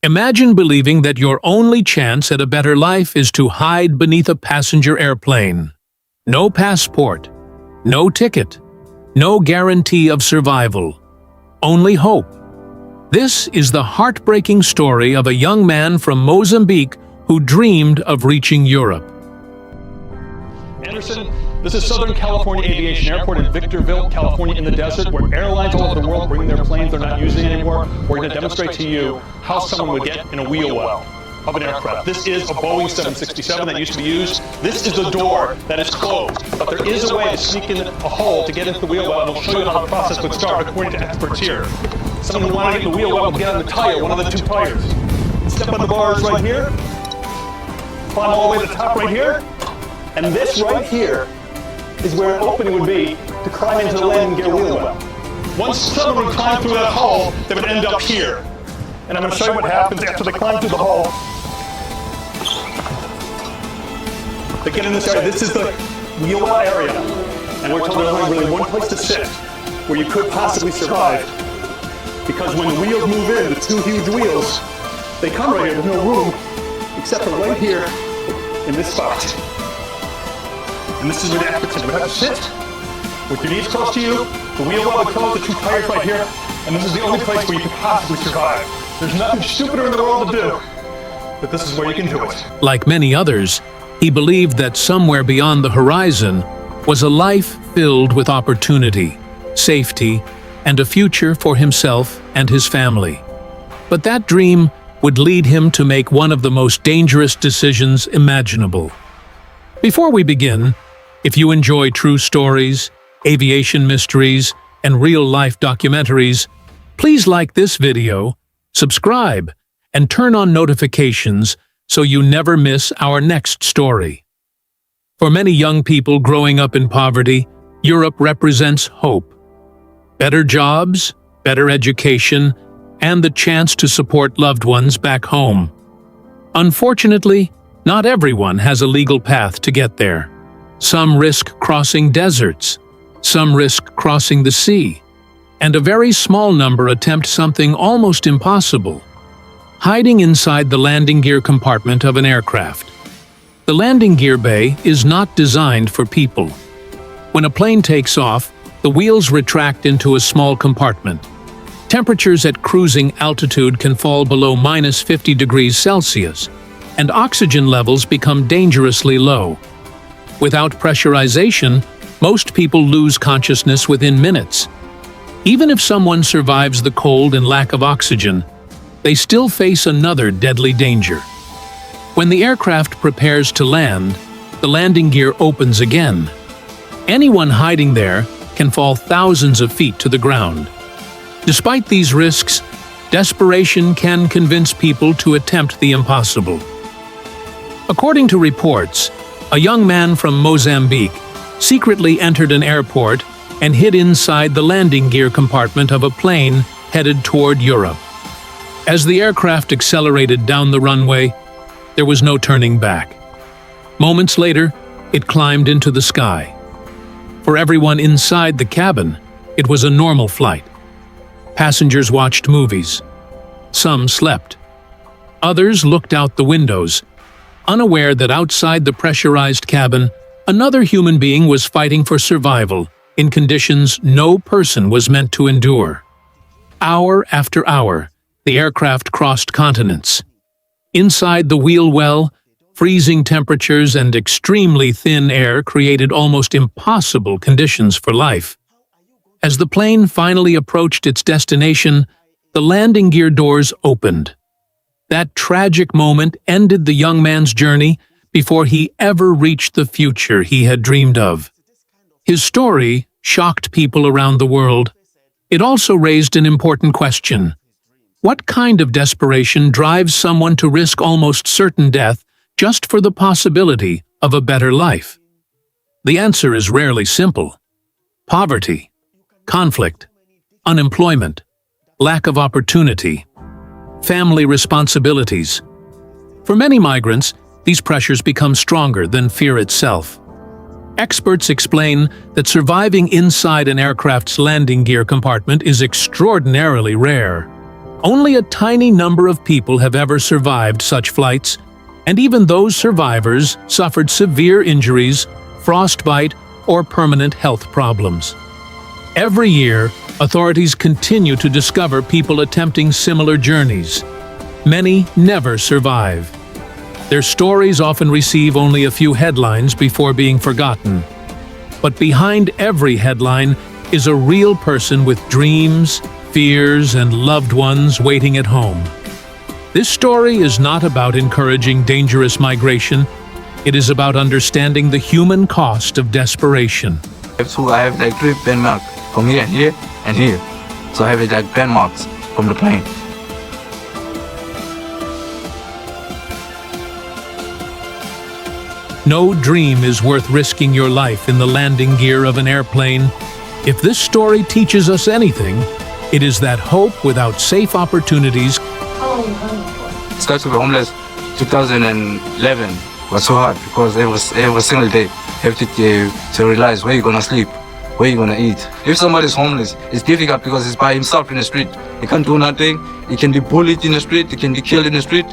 Imagine believing that your only chance at a better life is to hide beneath a passenger airplane. No passport, no ticket, no guarantee of survival, only hope. This is the heartbreaking story of a young man from Mozambique who dreamed of reaching Europe. Anderson, this is Southern California Aviation Airport in Victorville, California, in the desert, where airlines all over the world bring their planes they're not using anymore. We're going to demonstrate to you how someone would get in a wheel well of an aircraft. This is a Boeing 767 that used to be used. This is the door that is closed, but there is a way to sneak in a hole to get into the wheel well, and we'll show you how the process would start according to experts here. Someone who wanted to get in the wheel well would get on the tire, one of the two tires. Step on the bars right here, climb all the way to the top right here, and this right here is where an opening would be to climb into the landing gear wheel well. Once someone would climb through that hole, they would end up here. And I'm going to show you what happens after they climb through the hole. They get in this area. This is the wheel well area. And we're told there's only really one place to sit where you could possibly survive. Because when the wheels move in, the two huge wheels, they come right here. There's no room except for right here in this spot. And this is where the experts said you would have to sit with your knees close to you, the wheel well would close, the two tires right here, and this is the only place where you could possibly survive. There's nothing stupider in the world to do, but this is where you can do it. Like many others, he believed that somewhere beyond the horizon was a life filled with opportunity, safety, and a future for himself and his family. But that dream would lead him to make one of the most dangerous decisions imaginable. Before we begin, if you enjoy true stories, aviation mysteries, and real-life documentaries, please like this video, subscribe, and turn on notifications so you never miss our next story. For many young people growing up in poverty, Europe represents hope. Better jobs, better education, and the chance to support loved ones back home. Unfortunately, not everyone has a legal path to get there. Some risk crossing deserts, some risk crossing the sea, and a very small number attempt something almost impossible: hiding inside the landing gear compartment of an aircraft. The landing gear bay is not designed for people. When a plane takes off, the wheels retract into a small compartment. Temperatures at cruising altitude can fall below -50 degrees Celsius, and oxygen levels become dangerously low. Without pressurization, most people lose consciousness within minutes. Even if someone survives the cold and lack of oxygen, they still face another deadly danger. When the aircraft prepares to land, the landing gear opens again. Anyone hiding there can fall thousands of feet to the ground. Despite these risks, desperation can convince people to attempt the impossible. According to reports, a young man from Mozambique secretly entered an airport and hid inside the landing gear compartment of a plane headed toward Europe. As the aircraft accelerated down the runway, there was no turning back. Moments later, it climbed into the sky. For everyone inside the cabin, it was a normal flight. Passengers watched movies. Some slept. Others looked out the windows, unaware that outside the pressurized cabin, another human being was fighting for survival in conditions no person was meant to endure. Hour after hour, the aircraft crossed continents. Inside the wheel well, freezing temperatures and extremely thin air created almost impossible conditions for life. As the plane finally approached its destination, the landing gear doors opened. That tragic moment ended the young man's journey before he ever reached the future he had dreamed of. His story shocked people around the world. It also raised an important question. What kind of desperation drives someone to risk almost certain death just for the possibility of a better life? The answer is rarely simple. Poverty, conflict, unemployment, lack of opportunity, family responsibilities. For many migrants, these pressures become stronger than fear itself. Experts explain that surviving inside an aircraft's landing gear compartment is extraordinarily rare. Only a tiny number of people have ever survived such flights, and even those survivors suffered severe injuries, frostbite, or permanent health problems. Every year, authorities continue to discover people attempting similar journeys. Many never survive. Their stories often receive only a few headlines before being forgotten. But behind every headline is a real person with dreams, fears, and loved ones waiting at home. This story is not about encouraging dangerous migration. It is about understanding the human cost of desperation. So I have like 3 pen marks from here and here and here. So I have like pen marks from the plane. No dream is worth risking your life in the landing gear of an airplane. If this story teaches us anything, it is that hope without safe opportunities. How long were you home for? Start to be homeless 2011 was so hard because every single day you have to realize where you're gonna sleep, where you're gonna eat. If somebody's homeless, it's difficult because he's by himself in the street. He can't do nothing. He can be bullied in the street. He can be killed in the street.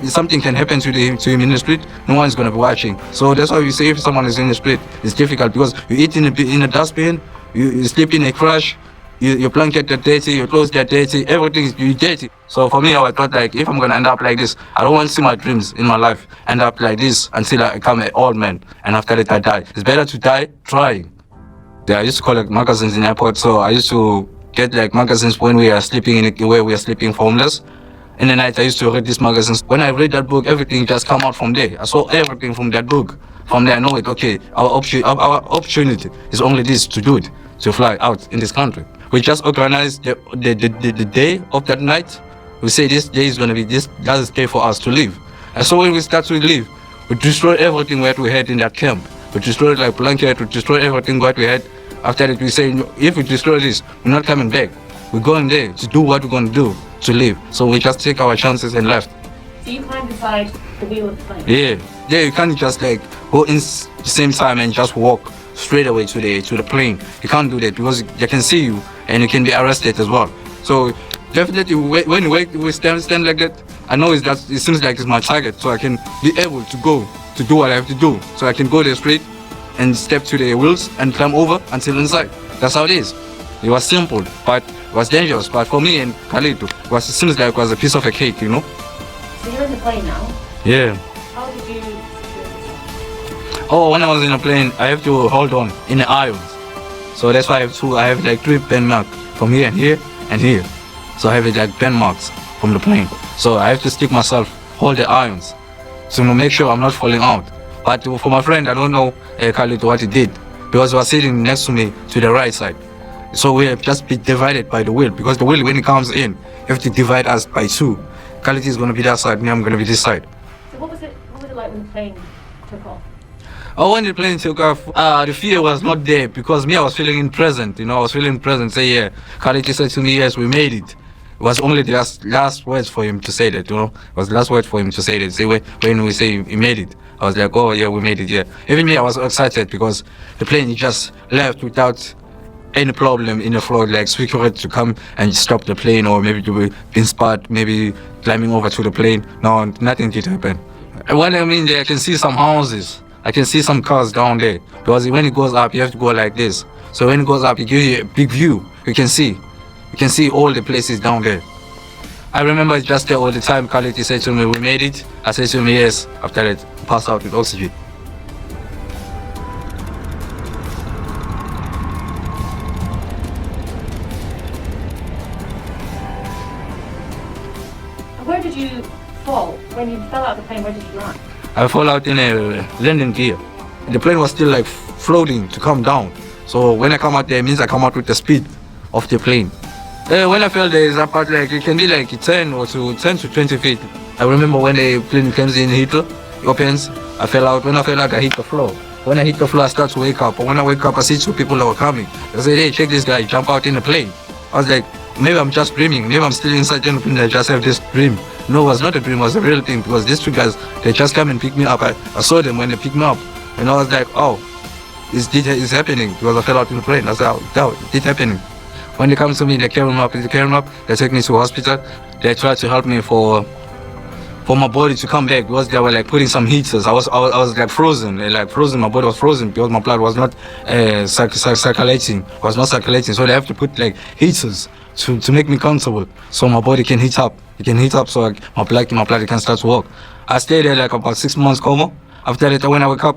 Something can happen to him in the street. No one's gonna be watching. So that's why we say if someone is in the street, it's difficult because you eat in a dustbin, you sleep in a crash. Your blanket are dirty, your clothes are dirty, everything is dirty. So for me, I thought like, if I'm gonna end up like this, I don't want to see my dreams in my life end up like this until I become an old man, and after that I die. It's better to die trying. Yeah, I used to collect magazines in airport, so I used to get like magazines when we are sleeping where we are sleeping homeless. In the night, I used to read these magazines. When I read that book, everything just come out from there. I saw everything from that book. From there, I know it. Okay, our opportunity is only this to do it, to fly out in this country. We just organized the day of that night. We say this day is going to be this day for us to live. And so when we start to live, we destroy everything what we had in that camp. We destroy like blanket, we destroy everything what we had. After that, we say, if we destroy this, we're not coming back. We're going there to do what we're going to do, to live. So we just take our chances and left. So you climbed inside the wheel of the plane? Yeah, you can't just like go in the same time and just walk straight away to the plane. You can't do that because they can see you and you can be arrested as well. So definitely when we stand like that, I know it seems like it's my target, so I can be able to go to do what I have to do. So I can go there straight and step to the wheels and climb over until inside. That's how it is. It was simple, but it was dangerous. But for me and Khalid, it seems like it was a piece of a cake, you know? So you're in the plane now? Yeah. How did you secure yourself? Oh, when I was in a plane, I have to hold on in the aisles. So that's why I have like 3 pen marks from here and here and here. So I have like pen marks from the plane. So I have to stick myself, hold the irons, to make sure I'm not falling out. But for my friend, I don't know Khalid what he did, because he was sitting next to me to the right side. So we have just been divided by the wheel, because the wheel, when it comes in, you have to divide us by 2. Khalid is going to be that side, me, I'm going to be this side. So what was it like when the plane took off? Oh, when the plane took off, the fear was not there, because me, I was feeling present, I was feeling present. Say, yeah, Khalid said to me, yes, we made it. It was only the last words for him to say that, It was the last word for him to say that. Say, when we say he made it, I was like, oh yeah, we made it, yeah. Even me, I was excited because the plane just left without any problem in the floor, like security to come and stop the plane, or maybe to be inspired, maybe climbing over to the plane. No, nothing did happen. And when I mean there, I can see some houses. I can see some cars down there, because when it goes up, you have to go like this. So when it goes up, it gives you a big view. You can see all the places down there. I remember just there all the time, Khalid said to me, we made it. I said to him, yes. After that, passed out with oxygen. Where did you fall? When you fell out of the plane, where did you land? I fall out in a landing gear. The plane was still like floating to come down. So when I come out there, it means I come out with the speed of the plane. When I fell there, it's about like, it can be like 10 to 20 feet. I remember when the plane comes in, it opens, I fell out. When I fell out, I hit the floor. When I hit the floor, I start to wake up. But when I wake up, I see 2 people that were coming. I said, hey, check this guy, jump out in the plane. I was like, maybe I'm just dreaming. Maybe I'm still inside the plane, I just have this dream. No, it was not a dream, it was a real thing, because these 2 guys, they just come and pick me up. I saw them when they picked me up. And I was like, oh, it's happening, because I fell out in the plane. I said, oh, it did happening. When they come to me, they carry me up, they take me to hospital. They try to help me for my body to come back, because they were like putting some heaters. I was like frozen, my body was frozen because my blood was not circulating, so they have to put like heaters to make me comfortable, so my body can heat up. It can heat up so my blood can start to work. I stayed there like about 6 months coma. After that, when I wake up,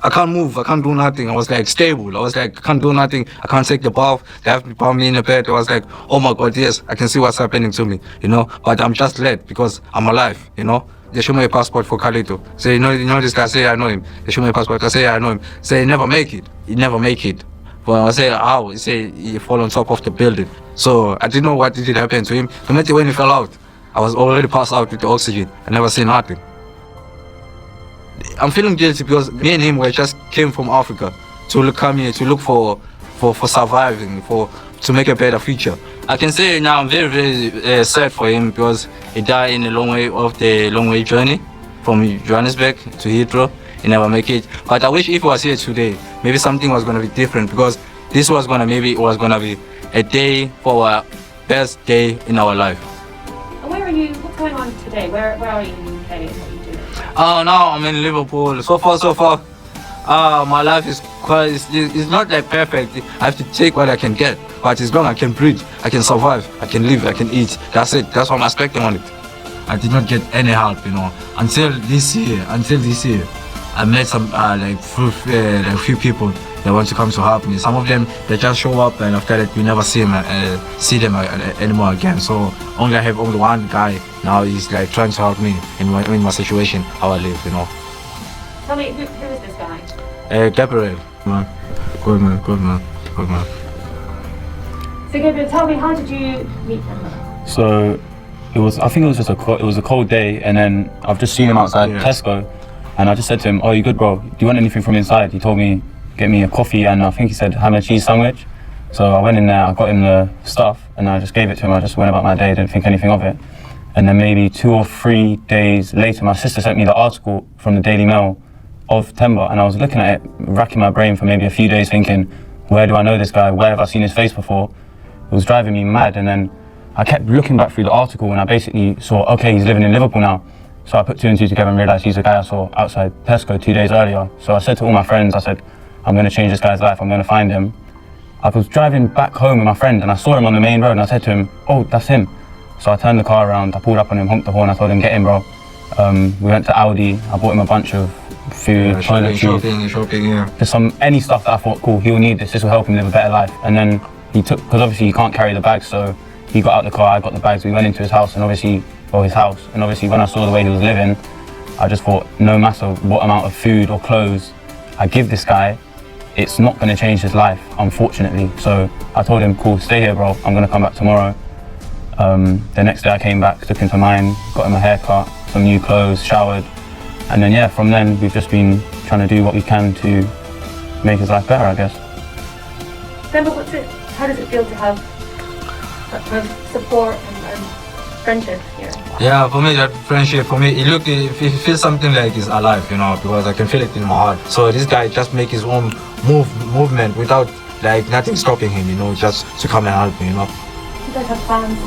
I can't move, I can't do nothing. I was like stable. I was like, I can't do nothing. I can't take the bath. They have to put me in the bed. I was like, oh my God, yes, I can see what's happening to me, you know. But I'm just led because I'm alive, you know. They show me a passport for Carlito. Say, you know this guy? Say, I know him. They show me a passport. I say, I know him. Say, he never make it. He never make it. But I say, how? He say, he fall on top of the building. So I didn't know what did happen to him. The minute when he fell out, I was already passed out with the oxygen. I never seen nothing. I'm feeling guilty because me and him just came from Africa to come here to look for surviving, to make a better future. I can say now I'm very, very sad for him because he died in the long way journey from Johannesburg to Heathrow. He never make it. But I wish if he was here today, maybe something was gonna be different, because this was gonna be a day for our best day in our life. And where are you? What's going on today? Where are you in the UK and what are you doing? Now I'm in Liverpool. So far, my life is it's not like perfect. I have to take what I can get, but as long as I can breathe, I can survive, I can live, I can eat. That's it. That's what I'm expecting on it. I did not get any help, you know, until this year. I met some few people that want to come to help me. Some of them, they just show up, and after that we never see them anymore again. So I have only one guy now. He's like trying to help me in my situation, how I live, you know. Tell me, who is this guy? Gabriel, man. Good man. So Gabriel, tell me, how did you meet him? So I think it was just a cold day, and then I've just seen him outside Tesco, and I just said to him, "Oh, you good, bro? Do you want anything from inside?" He told me, "Get me a coffee," and I think he said ham and cheese sandwich. So I went in there, I got him the stuff, and I just gave it to him. I just went about my day, didn't think anything of it. And then maybe 2 or 3 days later, my sister sent me the article from the Daily Mail of Temba, and I was looking at it, racking my brain for maybe a few days, thinking, where do I know this guy? Where have I seen his face before? It was driving me mad. And then I kept looking back through the article, and I basically saw, okay, he's living in Liverpool now. So I put 2 and 2 together and realized he's the guy I saw outside Tesco 2 days earlier. So I said to all my friends, I said, I'm going to change this guy's life, I'm going to find him. I was driving back home with my friend, and I saw him on the main road, and I said to him, oh, that's him. So I turned the car around, I pulled up on him, honked the horn, I told him, get in, bro. We went to Aldi, I bought him a bunch of food, toiletries, shopping, just any stuff that I thought, cool, he'll need this will help him live a better life. And then he took, because obviously he can't carry the bags, so he got out the car, I got the bags, we went into his house, and obviously when I saw the way he was living, I just thought, no matter what amount of food or clothes I give this guy, it's not going to change his life, unfortunately. So I told him, cool, stay here, bro, I'm going to come back tomorrow. The next day I came back, took him to mine, got him a haircut, some new clothes, showered. And then, from then we've just been trying to do what we can to make his life better, I guess. Then, but how does it feel to have that kind of support and friendship here? Yeah, for me, that friendship, it feels something like he's alive, you know, because I can feel it in my heart. So this guy just make his own movement without like nothing stopping him, you know, just to come and help me, you know. You guys have plans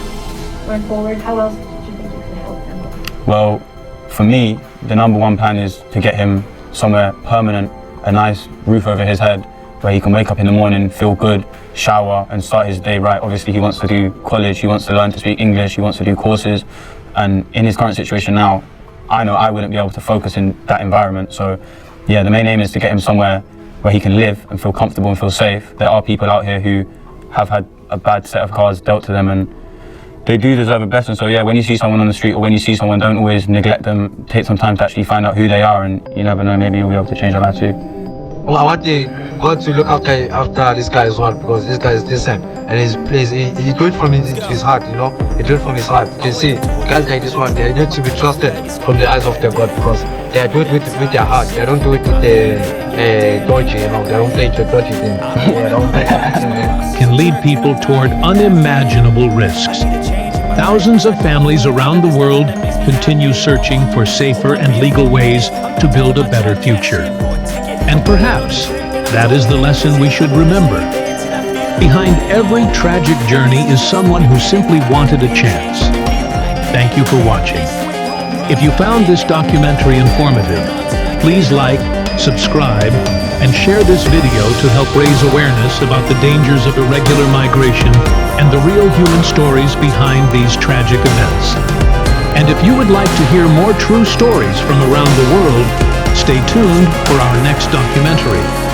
going forward. How else do you think you can help him? Well, for me, the number one plan is to get him somewhere permanent, a nice roof over his head, where he can wake up in the morning, feel good, shower, and start his day right. Obviously, he wants to do college, he wants to learn to speak English, he wants to do courses. And in his current situation now, I know I wouldn't be able to focus in that environment. So, yeah, the main aim is to get him somewhere where he can live and feel comfortable and feel safe. There are people out here who have had a bad set of cards dealt to them, and they do deserve a blessing. So yeah, when you see someone on the street or when you see someone, don't always neglect them. Take some time to actually find out who they are, and you never know, maybe you'll be able to change their life too. Well, I want God to look after this guy as well, because this guy is decent and he do it from his heart, you know. He do it from his heart. You can see guys like this one, they need to be trusted from the eyes of their God, because they do it with their heart. They don't do it with the dodgy, you know. They don't play the dodgy thing. They don't play Can lead people toward unimaginable risks. Thousands of families around the world continue searching for safer and legal ways to build a better future. And perhaps that is the lesson we should remember. Behind every tragic journey is someone who simply wanted a chance. Thank you for watching. If you found this documentary informative, please like, subscribe, and share this video to help raise awareness about the dangers of irregular migration and the real human stories behind these tragic events. And if you would like to hear more true stories from around the world, stay tuned for our next documentary.